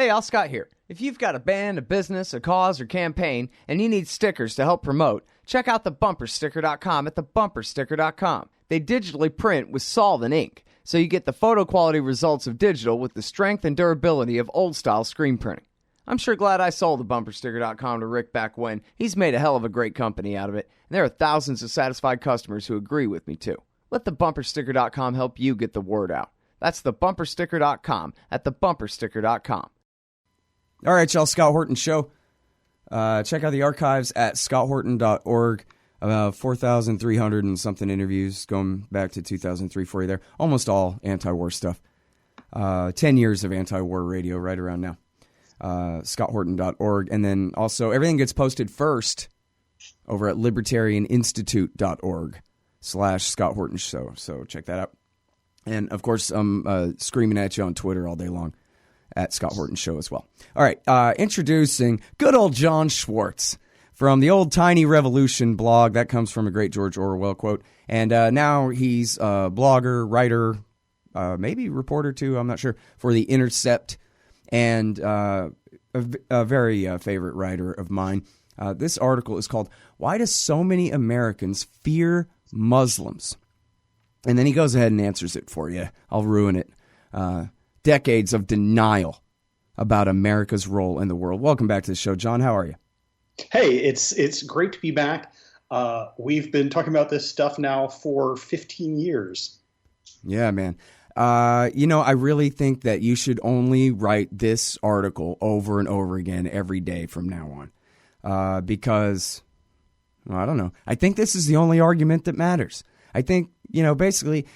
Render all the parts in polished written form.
Hey, Al Scott here. If you've got a band, a business, a cause, or campaign, and you need stickers to help promote, check out thebumpersticker.com at thebumpersticker.com. They digitally print with solvent ink, so you get the photo quality results of digital with the strength and durability of old-style screen printing. I'm sure glad I sold thebumpersticker.com to Rick back when. He's made a hell of a great company out of it, and there are thousands of satisfied customers who agree with me, too. Let thebumpersticker.com help you get the word out. That's thebumpersticker.com at thebumpersticker.com. All right, y'all, Scott Horton Show. Check out the archives at scotthorton.org. About 4,300 and something interviews going back to 2003 for you there. Almost all anti-war stuff. 10 years of anti-war radio right around now. scotthorton.org. And then also everything gets posted first over at libertarianinstitute.org/Scott Horton Show. So check that out. And, of course, I'm screaming at you on Twitter all day long. At Scott Horton Show as well. All right, introducing good old Jon Schwarz from the old Tiny Revolution blog. That comes from a great George Orwell quote. And now he's a blogger, writer, maybe reporter too, I'm not sure, for the Intercept, and a very favorite writer of mine. This article is called, "Why Do So Many Americans Fear Muslims?" And then he goes ahead and answers it for you. I'll ruin it. Decades of denial about America's role in the world. Welcome back to the show, John. How are you? Hey, it's great to be back. We've been talking about this stuff now for 15 years. Yeah, man. I really think that you should only write this article over and over again every day from now on. Because, well, I don't know. I think this is the only argument that matters. I think, basically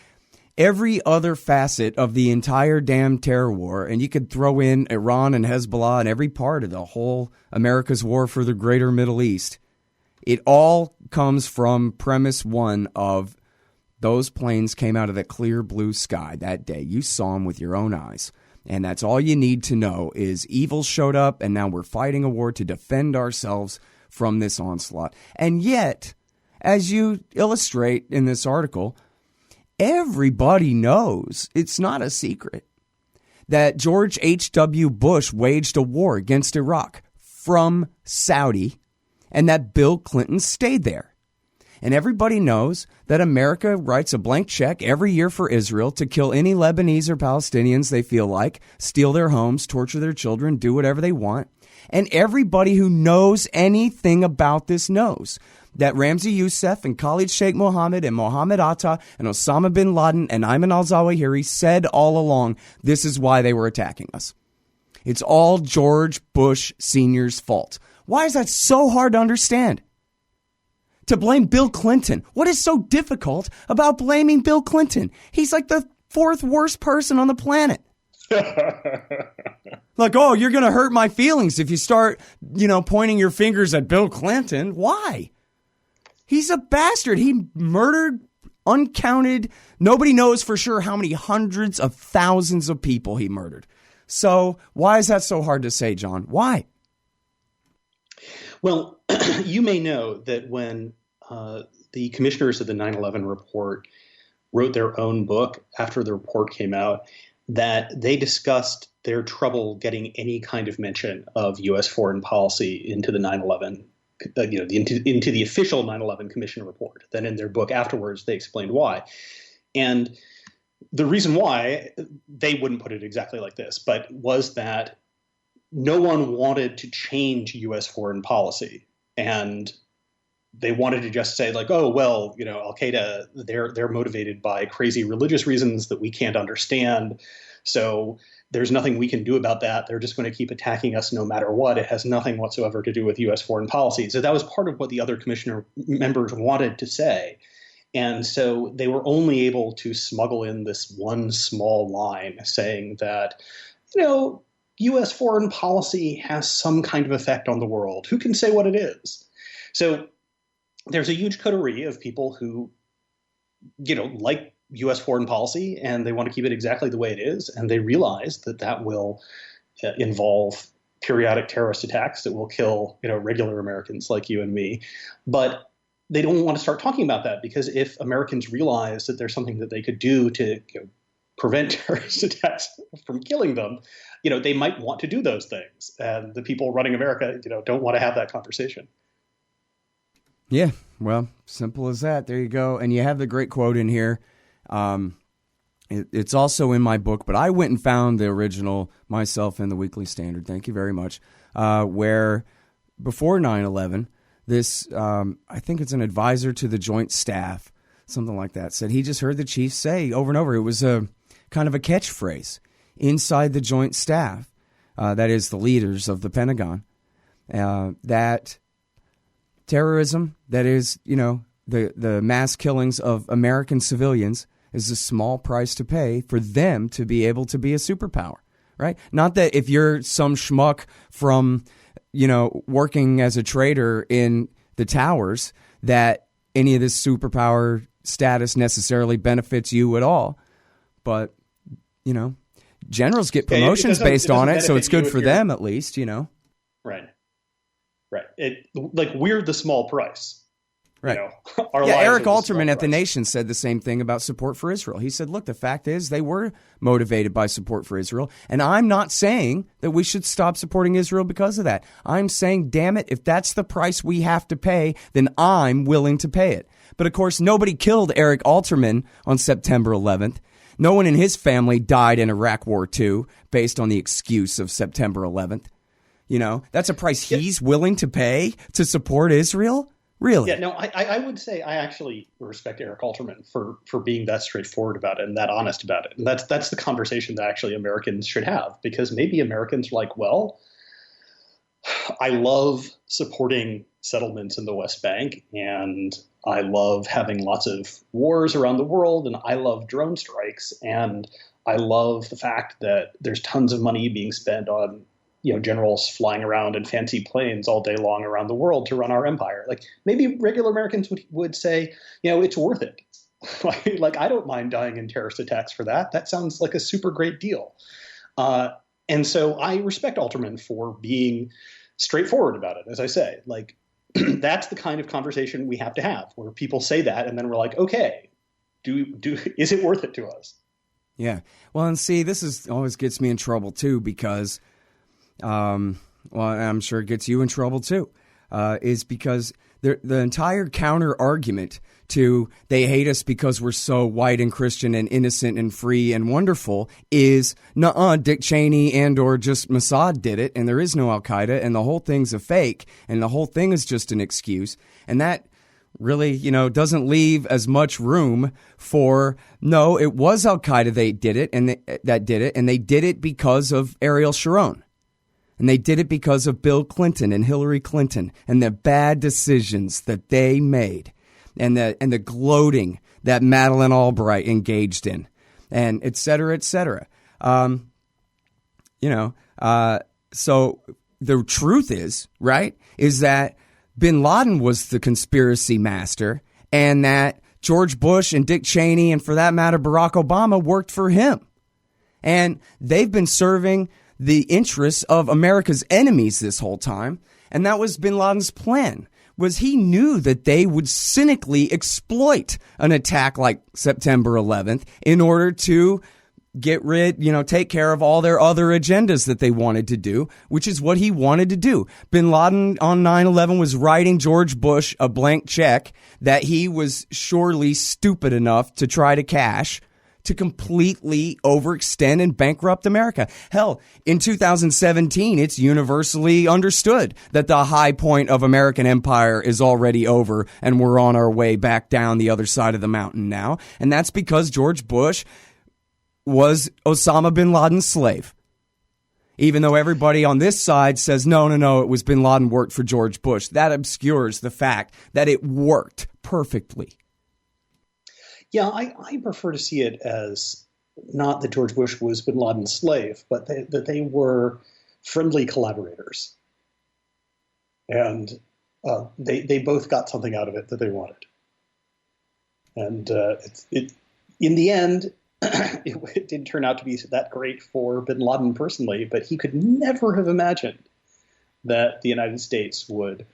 every other facet of the entire damn terror war, and you could throw in Iran and Hezbollah and every part of the whole America's war for the greater Middle East, it all comes from premise one of those planes came out of the clear blue sky that day. You saw them with your own eyes. And that's all you need to know is evil showed up, and now we're fighting a war to defend ourselves from this onslaught. And yet, as you illustrate in this article, everybody knows, it's not a secret, that George H.W. Bush waged a war against Iraq from Saudi and that Bill Clinton stayed there. And everybody knows that America writes a blank check every year for Israel to kill any Lebanese or Palestinians they feel like, steal their homes, torture their children, do whatever they want. And everybody who knows anything about this knows that Ramzi Youssef and Khalid Sheikh Mohammed and Mohammed Atta and Osama bin Laden and Ayman al-Zawahiri said all along, this is why they were attacking us. It's all George Bush Sr.'s fault. Why is that so hard to understand? To blame Bill Clinton. What is so difficult about blaming Bill Clinton? He's like the fourth worst person on the planet. Like, oh, you're going to hurt my feelings if you start, pointing your fingers at Bill Clinton. Why? He's a bastard. He murdered uncounted. Nobody knows for sure how many hundreds of thousands of people he murdered. So why is that so hard to say, John? Why? Well, you may know that when the commissioners of the 9/11 report wrote their own book after the report came out, that they discussed their trouble getting any kind of mention of U.S. foreign policy into the 9/11 into the official 9/11 Commission report. Then in their book afterwards, they explained why. And the reason why they wouldn't put it exactly like this, but was that no one wanted to change U.S. foreign policy. And they wanted to just say like, oh, well, Al-Qaeda, they're motivated by crazy religious reasons that we can't understand. So there's nothing we can do about that. They're just going to keep attacking us no matter what. It has nothing whatsoever to do with U.S. foreign policy. So that was part of what the other commissioner members wanted to say. And so they were only able to smuggle in this one small line saying that, U.S. foreign policy has some kind of effect on the world. Who can say what it is? So there's a huge coterie of people who, like U.S. foreign policy, and they want to keep it exactly the way it is. And they realize that will involve periodic terrorist attacks that will kill, regular Americans like you and me. But they don't want to start talking about that, because if Americans realize that there's something that they could do to prevent terrorist attacks from killing them, they might want to do those things. And the people running America, don't want to have that conversation. Yeah, well, simple as that. There you go. And you have the great quote in here. It's also in my book, but I went and found the original myself in the Weekly Standard. Thank you very much. Where before 9/11, this, I think it's an advisor to the Joint Staff, something like that, said he just heard the chief say over and over. It was a kind of a catchphrase inside the Joint Staff, that is the leaders of the Pentagon, that terrorism, that is, the mass killings of American civilians, is a small price to pay for them to be able to be a superpower, right? Not that if you're some schmuck from, working as a trader in the towers, that any of this superpower status necessarily benefits you at all. But, generals get promotions based on it, so it's good for them at least, Right. We're the small price. Right. Eric Alterman at The Nation said the same thing about support for Israel. He said, look, the fact is they were motivated by support for Israel. And I'm not saying that we should stop supporting Israel because of that. I'm saying, damn it, if that's the price we have to pay, then I'm willing to pay it. But of course, nobody killed Eric Alterman on September 11th. No one in his family died in Iraq War II based on the excuse of September 11th. That's a price he's willing to pay to support Israel? Really? Yeah, no, I would say I actually respect Eric Alterman for being that straightforward about it and that honest about it. And that's the conversation that actually Americans should have, because maybe Americans are like, well, I love supporting settlements in the West Bank, and I love having lots of wars around the world, and I love drone strikes, and I love the fact that there's tons of money being spent on generals flying around in fancy planes all day long around the world to run our empire. Like maybe regular Americans would say, it's worth it. Like I don't mind dying in terrorist attacks for that. That sounds like a super great deal. And so I respect Alterman for being straightforward about it. As I say, like that's the kind of conversation we have to have, where people say that and then we're like, okay, is it worth it to us? Yeah. Well, and see, always gets me in trouble too, because well, I'm sure it gets you in trouble too, is because the entire counter argument to they hate us because we're so white and Christian and innocent and free and wonderful is, nuh-uh, Dick Cheney and or just Mossad did it, and there is no Al-Qaeda, and the whole thing's a fake, and the whole thing is just an excuse. And that really, doesn't leave as much room for, no, it was Al-Qaeda that did it, and they did it because of Ariel Sharon. And they did it because of Bill Clinton and Hillary Clinton and the bad decisions that they made, and the gloating that Madeleine Albright engaged in, and et cetera, et cetera. So the truth is that bin Laden was the conspiracy master, and that George Bush and Dick Cheney, and for that matter, Barack Obama, worked for him. And they've been serving the interests of America's enemies this whole time. And that was bin Laden's plan, was he knew that they would cynically exploit an attack like September 11th in order to get rid, take care of all their other agendas that they wanted to do, which is what he wanted to do. Bin Laden on 9/11 was writing George Bush a blank check that he was surely stupid enough to try to cash, to completely overextend and bankrupt America. Hell, in 2017, it's universally understood that the high point of American empire is already over, and we're on our way back down the other side of the mountain now. And that's because George Bush was Osama bin Laden's slave. Even though everybody on this side says, no, it was bin Laden worked for George Bush. That obscures the fact that it worked perfectly. Yeah, I prefer to see it as not that George Bush was bin Laden's slave, but that they were friendly collaborators. And they both got something out of it that they wanted. And in the end, it didn't turn out to be that great for bin Laden personally, but he could never have imagined that the United States would,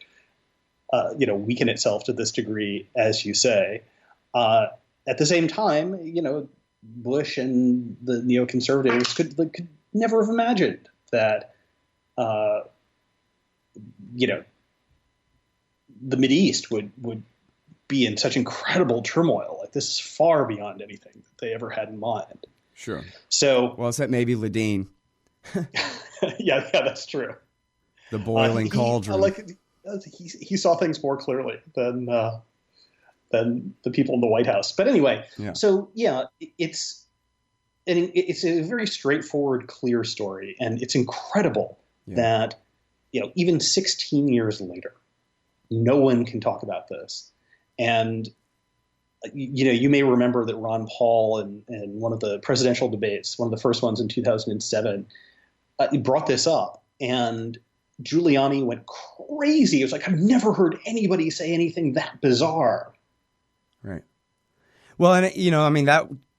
weaken itself to this degree, as you say. At the same time, Bush and the neoconservatives could never have imagined that, the Mideast would be in such incredible turmoil. Like, this is far beyond anything that they ever had in mind. Sure. So, well, except maybe Ladine. yeah, that's true. The boiling cauldron. He saw things more clearly than the people in the White House. But anyway, So it's a very straightforward, clear story, and it's incredible that even 16 years later, no one can talk about this. And you may remember that Ron Paul in one of the presidential debates, one of the first ones in 2007, brought this up, and Giuliani went crazy. It was like, I've never heard anybody say anything that bizarre. Right. Well, and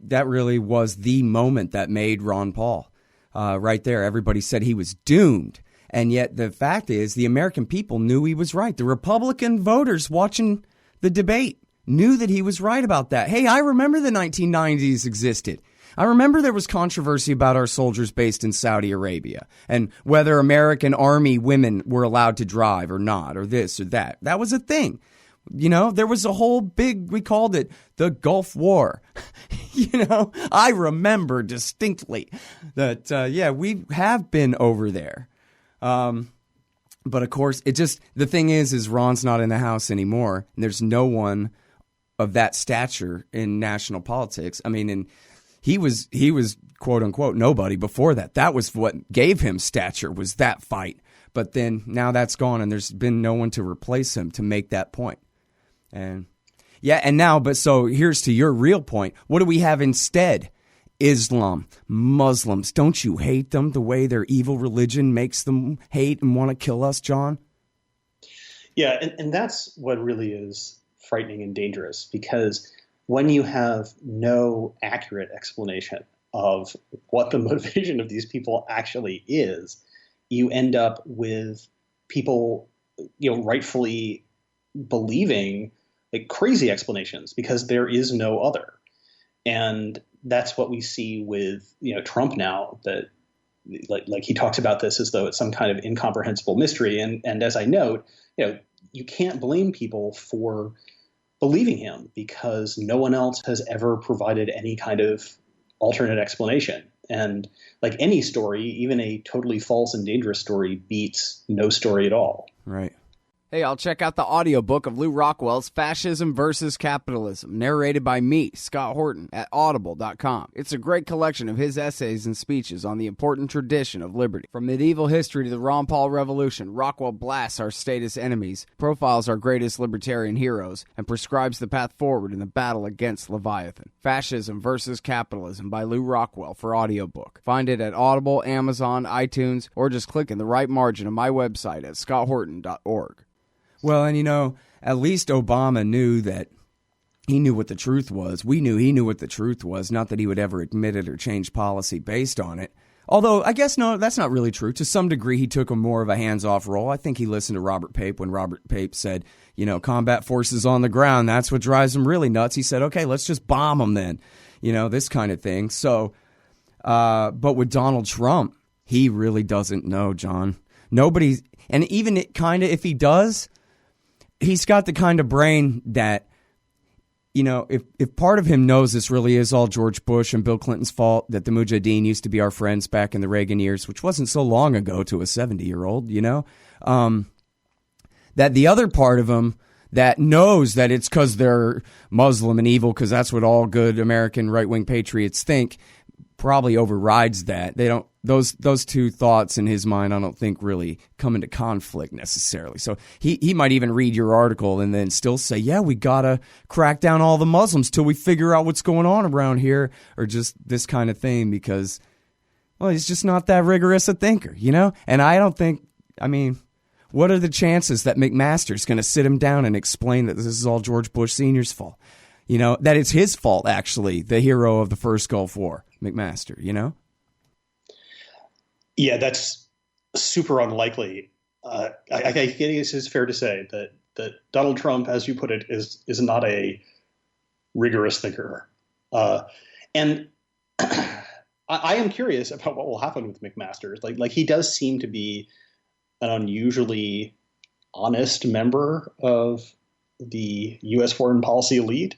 that really was the moment that made Ron Paul right there. Everybody said he was doomed. And yet the fact is the American people knew he was right. The Republican voters watching the debate knew that he was right about that. Hey, I remember the 1990s existed. I remember there was controversy about our soldiers based in Saudi Arabia and whether American Army women were allowed to drive or not, or this or that. That was a thing. There was a whole we called it the Gulf War. I remember distinctly that, we have been over there. But of course, the thing is Ron's not in the House anymore. And there's no one of that stature in national politics. I mean, and he was quote unquote nobody before that. That was what gave him stature, was that fight. But then now that's gone, and there's been no one to replace him to make that point. And so here's to your real point. What do we have instead? Islam, Muslims. Don't you hate them the way their evil religion makes them hate and want to kill us, John? Yeah, and that's what really is frightening and dangerous, because when you have no accurate explanation of what the motivation of these people actually is, you end up with people, rightfully believing like crazy explanations because there is no other. And that's what we see with, Trump now, that like he talks about this as though it's some kind of incomprehensible mystery. And as I note, you can't blame people for believing him because no one else has ever provided any kind of alternate explanation. And like any story, even a totally false and dangerous story beats no story at all. Right. Hey, I'll check out the audiobook of Lew Rockwell's Fascism versus Capitalism, narrated by me, Scott Horton, at audible.com. It's a great collection of his essays and speeches on the important tradition of liberty. From medieval history to the Ron Paul Revolution, Rockwell blasts our statist enemies, profiles our greatest libertarian heroes, and prescribes the path forward in the battle against Leviathan. Fascism versus Capitalism by Lew Rockwell for audiobook. Find it at Audible, Amazon, iTunes, or just click in the right margin of my website at scotthorton.org. Well, and at least Obama knew that he knew what the truth was. We knew he knew what the truth was, not that he would ever admit it or change policy based on it. Although, I guess, no, that's not really true. To some degree, he took a more of a hands-off role. I think he listened to Robert Pape when Robert Pape said, combat forces on the ground, that's what drives them really nuts. He said, okay, let's just bomb them then, this kind of thing. So, but with Donald Trump, he really doesn't know, John. Nobody's, and even if he does, he's got the kind of brain that, if part of him knows this really is all George Bush and Bill Clinton's fault, that the Mujahideen used to be our friends back in the Reagan years, which wasn't so long ago to a 70-year-old, that the other part of him that knows that it's because they're Muslim and evil, because that's what all good American right-wing patriots think, probably overrides that. They don't. Those two thoughts in his mind, I don't think really come into conflict necessarily. So he might even read your article and then still say, yeah, we got to crack down all the Muslims till we figure out what's going on around here, or just this kind of thing, because, well, he's just not that rigorous a thinker, And I don't think, what are the chances that McMaster's going to sit him down and explain that this is all George Bush Sr.'s fault? That it's his fault, actually, the hero of the first Gulf War, McMaster, Yeah, that's super unlikely. I think it's fair to say that Donald Trump, as you put it, is not a rigorous thinker. And I am curious about what will happen with McMaster. Like he does seem to be an unusually honest member of the U.S. foreign policy elite.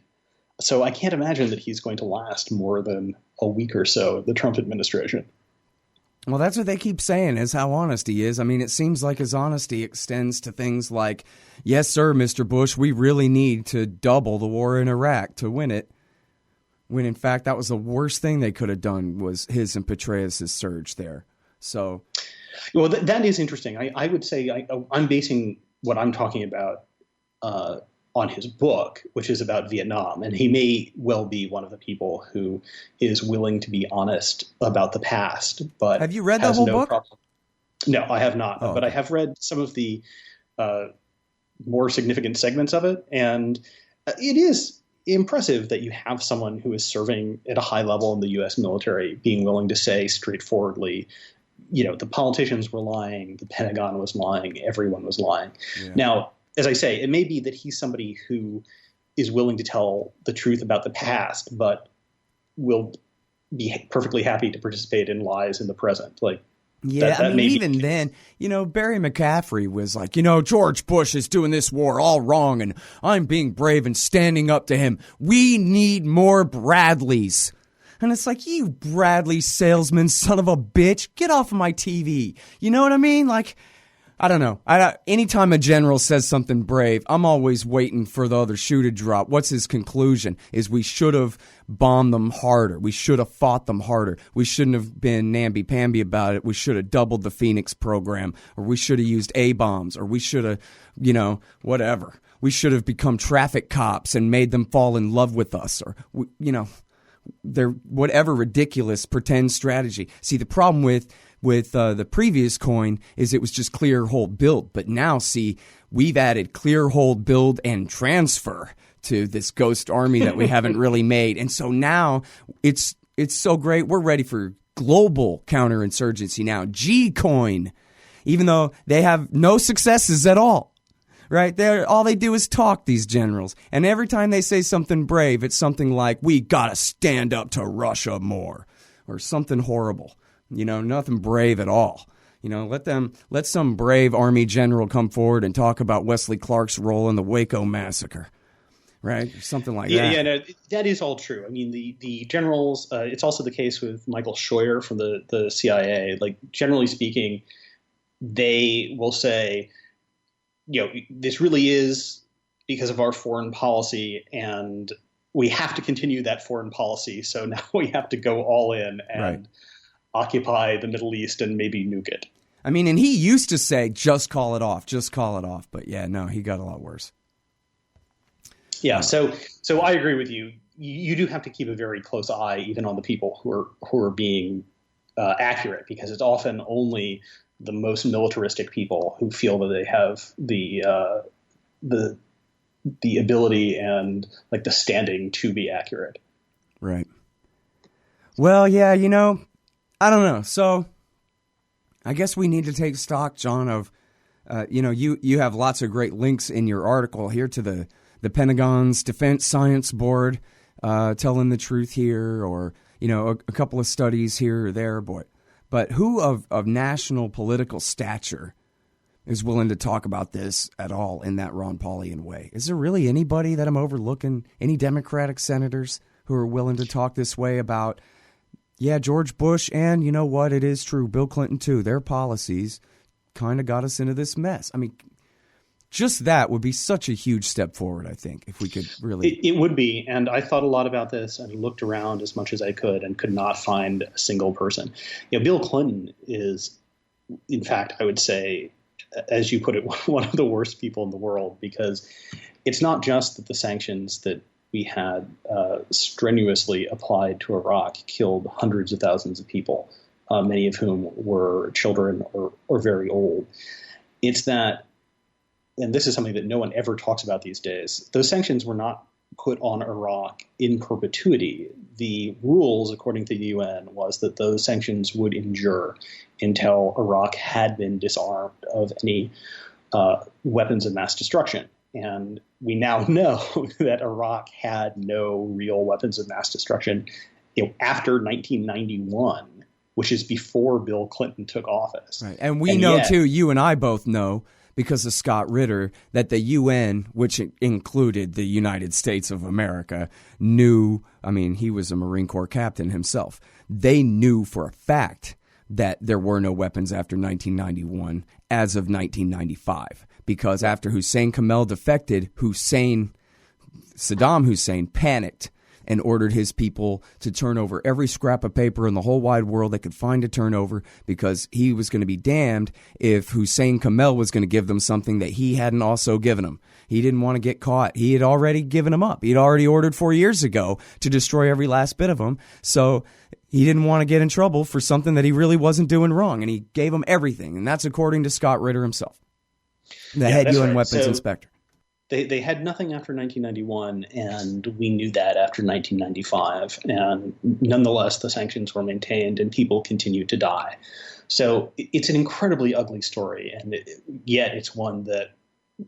So I can't imagine that he's going to last more than a week or so of the Trump administration. Well, that's what they keep saying, is how honest he is. I mean, it seems like his honesty extends to things like, yes, sir, Mr. Bush, we really need to double the war in Iraq to win it. When, in fact, that was the worst thing they could have done, was his and Petraeus' surge there. So, well, that is interesting. I would say I'm basing what I'm talking about on his book, which is about Vietnam. And he may well be one of the people who is willing to be honest about the past. But have you read the whole book? Problem. No, I have not. Oh, but I have read some of the more significant segments of it. And it is impressive that you have someone who is serving at a high level in the U.S. military being willing to say straightforwardly, the politicians were lying, the Pentagon was lying, everyone was lying. Yeah. Now, as I say, it may be that he's somebody who is willing to tell the truth about the past, but will be perfectly happy to participate in lies in the present. Even then, Barry McCaffrey was like, George Bush is doing this war all wrong, and I'm being brave and standing up to him. We need more Bradleys. And it's like, you Bradley salesman, son of a bitch, get off of my TV. You know what I mean? Like, I don't know. Anytime a general says something brave, I'm always waiting for the other shoe to drop. What's his conclusion? Is we should have bombed them harder. We should have fought them harder. We shouldn't have been namby-pamby about it. We should have doubled the Phoenix program, or we should have used A-bombs, or we should have, whatever. We should have become traffic cops and made them fall in love with us, or, their whatever ridiculous pretend strategy. See, the problem with the previous coin is it was just clear, hold, build. But now, see, we've added clear, hold, build, and transfer to this ghost army that we haven't really made. And so now it's so great. We're ready for global counterinsurgency now. G coin, even though they have no successes at all. Right? All they do is talk, these generals. And every time they say something brave, it's something like, we gotta stand up to Russia more. Or something horrible. Nothing brave at all. Let some brave army general come forward and talk about Wesley Clark's role in the Waco massacre. Right? Or something like that. Yeah, no, that is all true. I mean, the generals, it's also the case with Michael Scheuer from the CIA. Like, generally speaking, they will say, this really is because of our foreign policy, and we have to continue that foreign policy. So now we have to go all in and occupy the Middle East and maybe nuke it. I mean, and he used to say, just call it off, just call it off. But yeah, no, he got a lot worse. Yeah, so I agree with you. You do have to keep a very close eye even on the people who are being accurate, because it's often only the most militaristic people who feel that they have the ability and like the standing to be accurate. Right. Well, yeah, I don't know. So I guess we need to take stock, John, of, you have lots of great links in your article here to the Pentagon's Defense Science Board telling the truth here, or, a couple of studies here or there, But who of national political stature is willing to talk about this at all in that Ron Paulian way? Is there really anybody that I'm overlooking? Any Democratic senators who are willing to talk this way about, George Bush, and you know what, it is true, Bill Clinton too, their policies kind of got us into this mess. I mean, just that would be such a huge step forward, I think, if we could really... It would be, and I thought a lot about this and looked around as much as I could and could not find a single person. Bill Clinton is, in fact, I would say, as you put it, one of the worst people in the world, because it's not just that the sanctions that we had strenuously applied to Iraq killed hundreds of thousands of people, many of whom were children or very old. It's that, and this is something that no one ever talks about these days, those sanctions were not put on Iraq in perpetuity. The rules, according to the UN, was that those sanctions would endure until Iraq had been disarmed of any weapons of mass destruction. And we now know that Iraq had no real weapons of mass destruction after 1991, which is before Bill Clinton took office. Right. And we know, too, you and I both know, because of Scott Ritter, that the UN, which included the United States of America, knew, I mean, he was a Marine Corps captain himself. They knew for a fact that there were no weapons after 1991 as of 1995. Because after Hussein Kamel defected, Saddam Hussein panicked and ordered his people to turn over every scrap of paper in the whole wide world they could find to turn over, because he was going to be damned if Hussein Kamel was going to give them something that he hadn't also given them. He didn't want to get caught. He had already given them up. He'd already ordered 4 years ago to destroy every last bit of them. So he didn't want to get in trouble for something that he really wasn't doing wrong. And he gave them everything. And that's according to Scott Ritter himself, the head UN weapons inspector. They had nothing after 1991, and we knew that after 1995. And nonetheless, the sanctions were maintained, and people continued to die. So it's an incredibly ugly story, and yet it's one that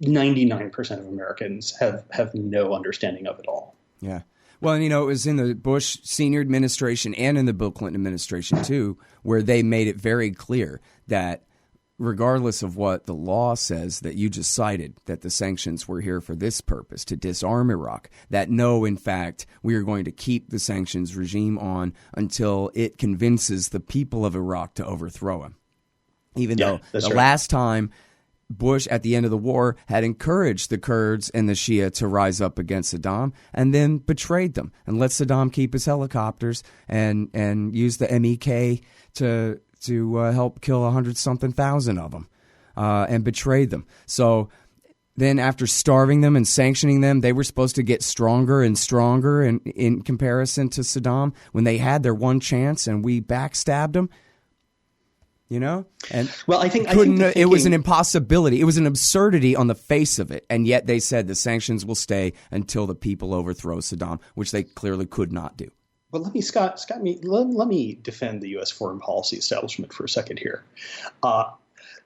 99% of Americans have no understanding of at all. Yeah. Well, and, it was in the Bush senior administration and in the Bill Clinton administration, too, where they made it very clear that regardless of what the law says that you just cited, that the sanctions were here for this purpose, to disarm Iraq, that no, in fact, we are going to keep the sanctions regime on until it convinces the people of Iraq to overthrow him. Even though the last time Bush, at the end of the war, had encouraged the Kurds and the Shia to rise up against Saddam and then betrayed them and let Saddam keep his helicopters and use the MEK to help kill 100-something thousand of them and betrayed them. So then after starving them and sanctioning them, they were supposed to get stronger and stronger in comparison to Saddam when they had their one chance and we backstabbed them. And well, I think it was an impossibility. It was an absurdity on the face of it. And yet they said the sanctions will stay until the people overthrow Saddam, which they clearly could not do. But let me defend the U.S. foreign policy establishment for a second here.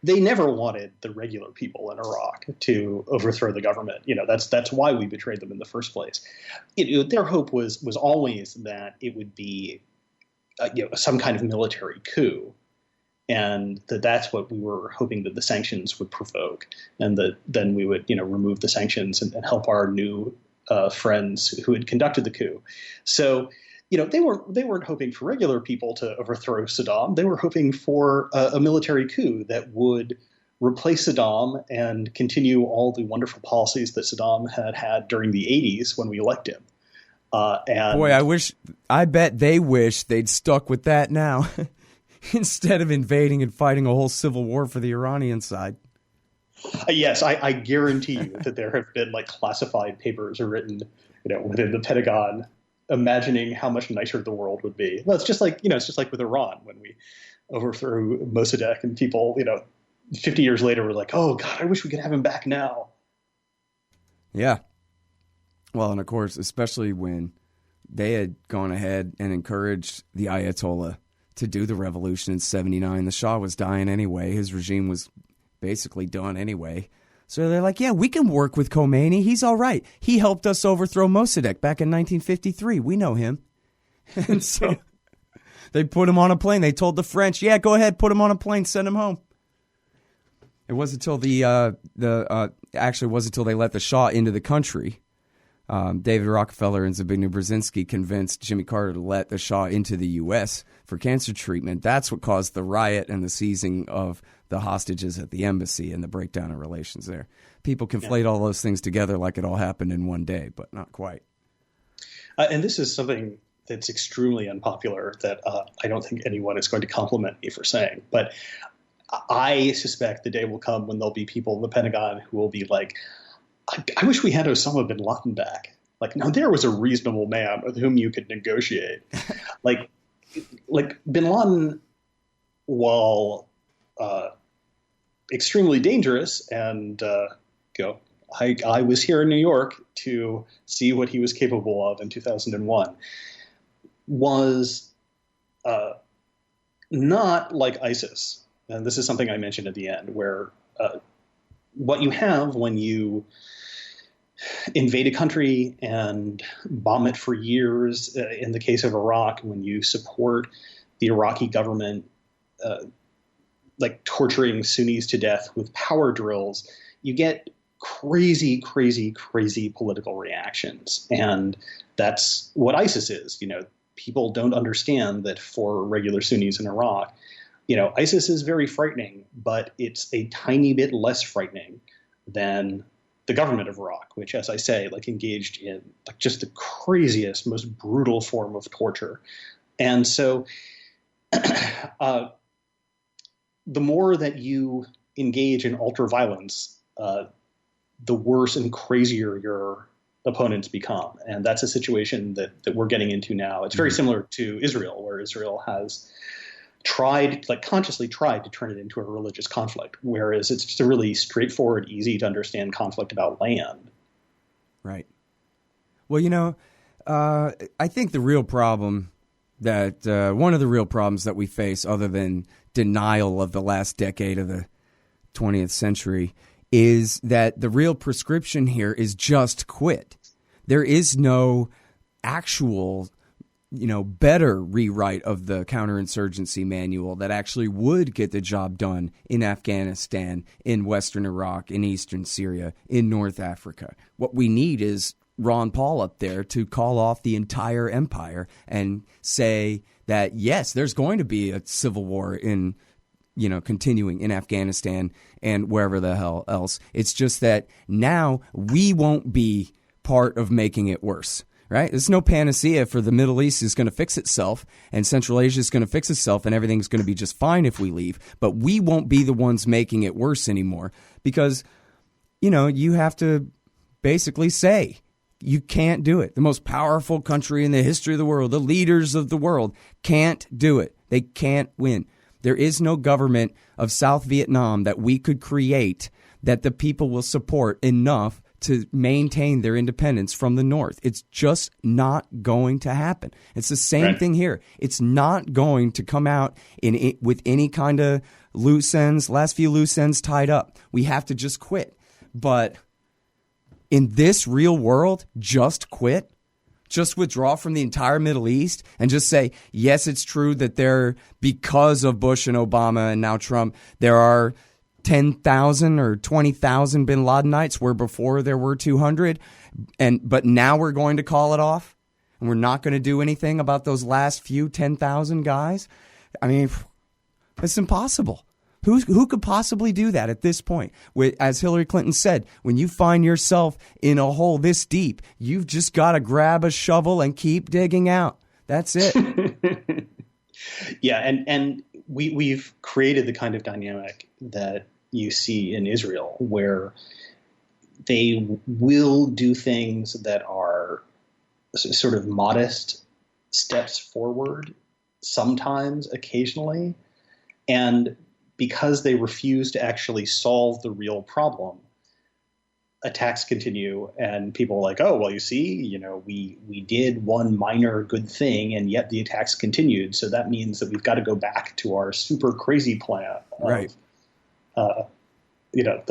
They never wanted the regular people in Iraq to overthrow the government. That's why we betrayed them in the first place. Their hope was always that it would be some kind of military coup, and that's what we were hoping that the sanctions would provoke, and that then we would remove the sanctions and help our new friends who had conducted the coup. So. They weren't hoping for regular people to overthrow Saddam. They were hoping for a military coup that would replace Saddam and continue all the wonderful policies that Saddam had during the 80s when we elected him. Boy, I bet they wish they'd stuck with that now instead of invading and fighting a whole civil war for the Iranian side. Yes, I guarantee you that there have been classified papers written, within the Pentagon, imagining how much nicer the world would be. Well, it's just like with Iran when we overthrew Mossadegh, and people, 50 years later were like, oh God, I wish we could have him back now. Yeah. Well, and of course, especially when they had gone ahead and encouraged the Ayatollah to do the revolution in 1979. The Shah was dying anyway. His regime was basically done anyway. So they're like, yeah, we can work with Khomeini. He's all right. He helped us overthrow Mossadegh back in 1953. We know him. And so they put him on a plane. They told the French, yeah, go ahead, put him on a plane, send him home. It wasn't until wasn't until they let the Shah into the country. David Rockefeller and Zbigniew Brzezinski convinced Jimmy Carter to let the Shah into the U.S. for cancer treatment. That's what caused the riot and the seizing of the hostages at the embassy and the breakdown in relations there. People conflate all those things together like it all happened in one day, but not quite. And this is something that's extremely unpopular that I don't think anyone is going to compliment me for saying. But I suspect the day will come when there'll be people in the Pentagon who will be like, I wish we had Osama bin Laden back. Now there was a reasonable man with whom you could negotiate. like bin Laden, while extremely dangerous, and I was here in New York to see what he was capable of in 2001, was not like ISIS. And this is something I mentioned at the end, where what you have when you invade a country and bomb it for years. In the case of Iraq, when you support the Iraqi government, like torturing Sunnis to death with power drills, you get crazy, crazy, crazy political reactions. And that's what ISIS is. People don't understand that for regular Sunnis in Iraq, ISIS is very frightening, but it's a tiny bit less frightening than the government of Iraq, which, as I say, engaged in just the craziest, most brutal form of torture. And so the more that you engage in ultra-violence, the worse and crazier your opponents become. And that's a situation that we're getting into now. It's very similar to Israel, where Israel has consciously tried to turn it into a religious conflict, whereas it's just a really straightforward, easy to understand conflict about land. Right. Well, I think the real problem one of the real problems that we face, other than denial of the last decade of the 20th century, is that the real prescription here is just quit. There is no actual better rewrite of the counterinsurgency manual that actually would get the job done in Afghanistan, in Western Iraq, in Eastern Syria, in North Africa. What we need is Ron Paul up there to call off the entire empire and say that, yes, there's going to be a civil war continuing in Afghanistan and wherever the hell else. It's just that now we won't be part of making it worse. Right? There's no panacea for the Middle East is going to fix itself and Central Asia is going to fix itself and everything's going to be just fine if we leave. But we won't be the ones making it worse anymore because, you have to basically say you can't do it. The most powerful country in the history of the world, the leaders of the world can't do it. They can't win. There is no government of South Vietnam that we could create that the people will support enough to maintain their independence from the North. It's just not going to happen. It's the same thing here. It's not going to come out with any kind of last few loose ends tied up. We have to just quit. But in this real world, just quit? Just withdraw from the entire Middle East and just say, yes, it's true that because of Bush and Obama and now Trump, there are 10,000 or 20,000 bin Ladenites where before there were 200. But now we're going to call it off and we're not going to do anything about those last few 10,000 guys. I mean, it's impossible. Who could possibly do that at this point? As Hillary Clinton said, when you find yourself in a hole this deep, you've just got to grab a shovel and keep digging out. That's it. Yeah. And we've created the kind of dynamic that you see in Israel where they will do things that are sort of modest steps forward, sometimes, occasionally. And because they refuse to actually solve the real problem, attacks continue and people are like, oh, well, you see, we did one minor good thing and yet the attacks continued. So that means that we've got to go back to our super crazy plan. Right. Our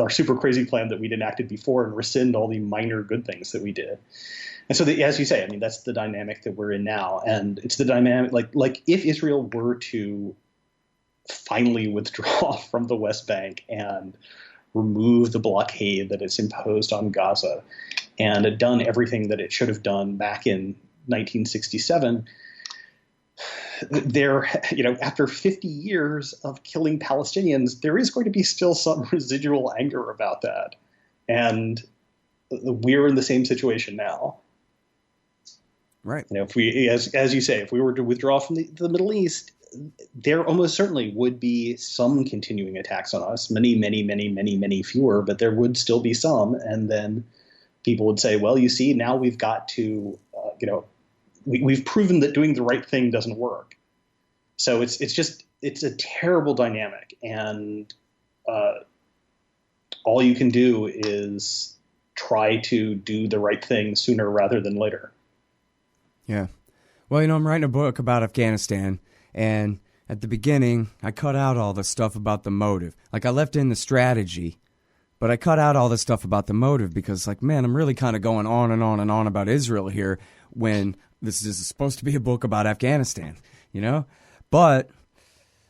super crazy plan that we'd enacted before and rescind all the minor good things that we did. And so as you say, I mean, that's the dynamic that we're in now. And it's the dynamic, like if Israel were to finally withdraw from the West Bank and remove the blockade that it's imposed on Gaza and had done everything that it should have done back in 1967, after 50 years of killing Palestinians, there is going to be still some residual anger about that. And we're in the same situation now. Right. If we, as you say, if we were to withdraw from the Middle East, there almost certainly would be some continuing attacks on us, many, many, many, many, many fewer, but there would still be some. And then people would say, well, you see, now we've got to, we've proven that doing the right thing doesn't work. So it's a terrible dynamic. And all you can do is try to do the right thing sooner rather than later. Yeah. Well, I'm writing a book about Afghanistan. And at the beginning, I cut out all the stuff about the motive. Like I left in the strategy, But I cut out all the stuff about the motive because, like, man, I'm really kind of going on and on and on about Israel here when this is supposed to be a book about Afghanistan, you know? But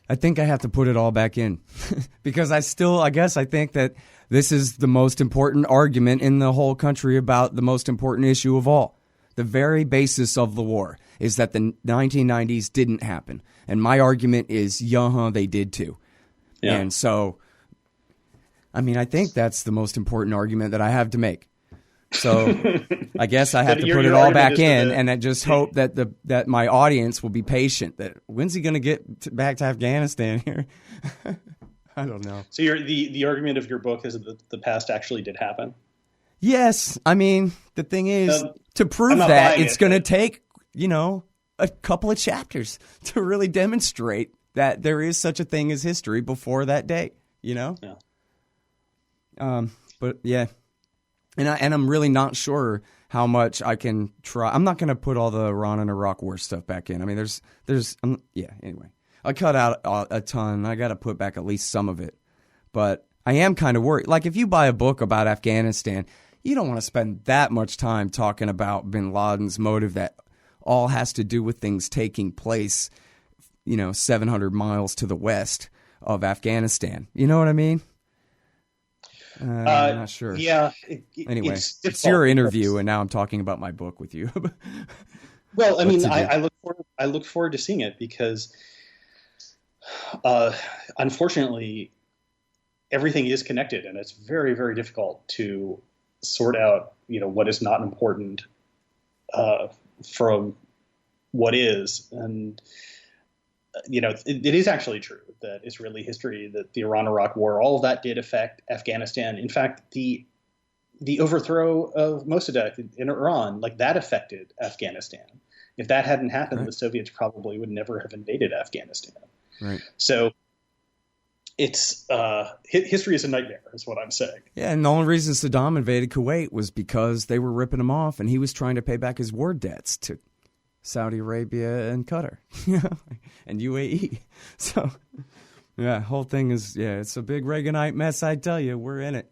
I think I have to put it all back in because I think that this is the most important argument in the whole country about the most important issue of all. The very basis of the war is that the 1990s didn't happen. And my argument is, they did too. Yeah. And so, I mean, I think that's the most important argument that I have to make. So I guess I have to put it all back in, and I just hope that my audience will be patient. That when's he going to get back to Afghanistan here? I don't know. So the argument of your book is that the past actually did happen? Yes. I mean, the thing is, to prove that, it's going to take, a couple of chapters to really demonstrate that there is such a thing as history before that day, Yeah. But yeah. And I'm really not sure how much I can try. I'm not going to put all the Iran and Iraq war stuff back in. I mean, anyway. I cut out a ton. I got to put back at least some of it. But I am kind of worried. Like, if you buy a book about Afghanistan, you don't want to spend that much time talking about bin Laden's motive that all has to do with things taking place, 700 miles to the west of Afghanistan. You know what I mean? I'm not sure. Yeah. Anyway, it's your interview, and now I'm talking about my book with you. Well, I mean, I look forward to seeing it because, unfortunately, everything is connected, and it's very, very difficult to sort out, what is not important from what is. And it is actually true that Israeli history, that the Iran-Iraq War, all of that did affect Afghanistan. In fact, the overthrow of Mossadegh in Iran, that affected Afghanistan. If that hadn't happened, The Soviets probably would never have invaded Afghanistan. Right. So it's history is a nightmare, is what I'm saying. Yeah, and the only reason Saddam invaded Kuwait was because they were ripping him off, and he was trying to pay back his war debts to Saudi Arabia and Qatar, and UAE. So, yeah, whole thing is, it's a big Reaganite mess. I tell you, we're in it.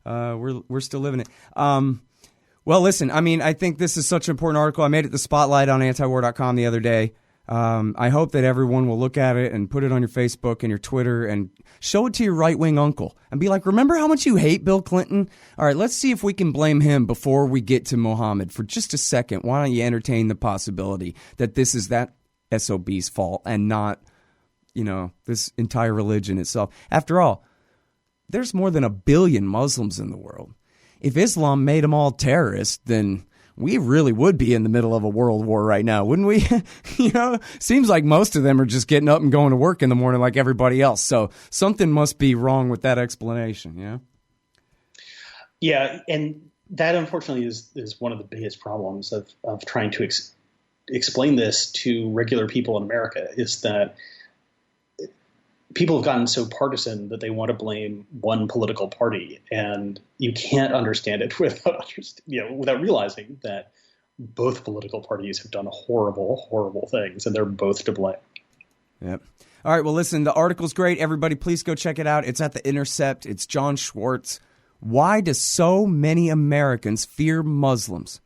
We're still living it. Well, listen, I mean, I think this is such an important article. I made it the spotlight on antiwar.com the other day. I hope that everyone will look at it and put it on your Facebook and your Twitter and show it to your right-wing uncle and be like, remember how much you hate Bill Clinton? All right, let's see if we can blame him before we get to Mohammed for just a second. Why don't you entertain the possibility that this is that SOB's fault and not, this entire religion itself? After all, there's more than 1 billion Muslims in the world. If Islam made them all terrorists, then we really would be in the middle of a world war right now, wouldn't we? Seems like most of them are just getting up and going to work in the morning like everybody else. So something must be wrong with that explanation, Yeah, and that unfortunately is one of the biggest problems of trying to explain this to regular people in America, is that people have gotten so partisan that they want to blame one political party, and you can't understand it without realizing that both political parties have done horrible, horrible things, and they're both to blame. Yep. All right. Well, listen, the article's great. Everybody, please go check it out. It's at the Intercept. It's Jon Schwarz. Why do so many Americans fear Muslims?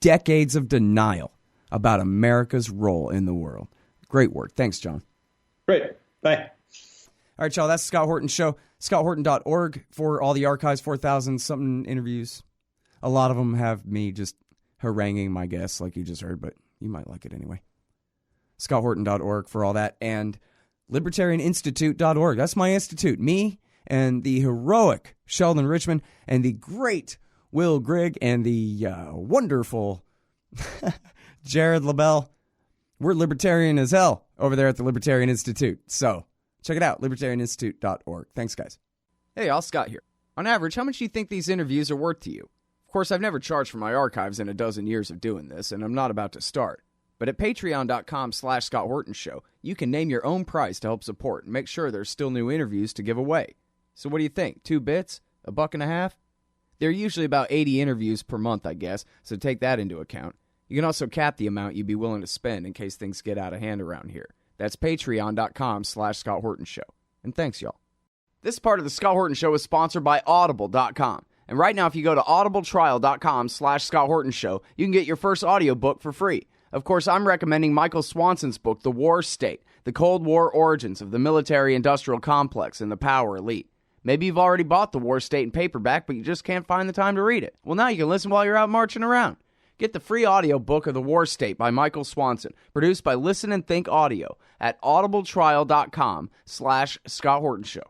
Decades of denial about America's role in the world. Great work. Thanks, John. Great. Bye. All right, y'all, that's the Scott Horton Show. ScottHorton.org for all the archives, 4,000-something interviews. A lot of them have me just haranguing my guests like you just heard, but you might like it anyway. ScottHorton.org for all that. And LibertarianInstitute.org. That's my institute. Me and the heroic Sheldon Richman and the great Will Grigg and the wonderful Jared LaBelle. We're libertarian as hell over there at the Libertarian Institute. So check it out, libertarianinstitute.org. Thanks, guys. Hey, all, Scott here. On average, how much do you think these interviews are worth to you? Of course, I've never charged for my archives in a dozen years of doing this, and I'm not about to start. But at patreon.com/Scott Horton Show, you can name your own price to help support and make sure there's still new interviews to give away. So what do you think? 2 bits? $1.50? There are usually about 80 interviews per month, I guess, so take that into account. You can also cap the amount you'd be willing to spend in case things get out of hand around here. That's patreon.com/Scott Horton Show. And thanks, y'all. This part of the Scott Horton Show is sponsored by Audible.com. And right now, if you go to audibletrial.com/Scott Horton Show, you can get your first audiobook for free. Of course, I'm recommending Michael Swanson's book, The War State, The Cold War Origins of the Military-Industrial Complex and the Power Elite. Maybe you've already bought The War State in paperback, but you just can't find the time to read it. Well, now you can listen while you're out marching around. Get the free audiobook of The War State by Michael Swanson, produced by Listen and Think Audio at audibletrial.com/Scott Horton Show.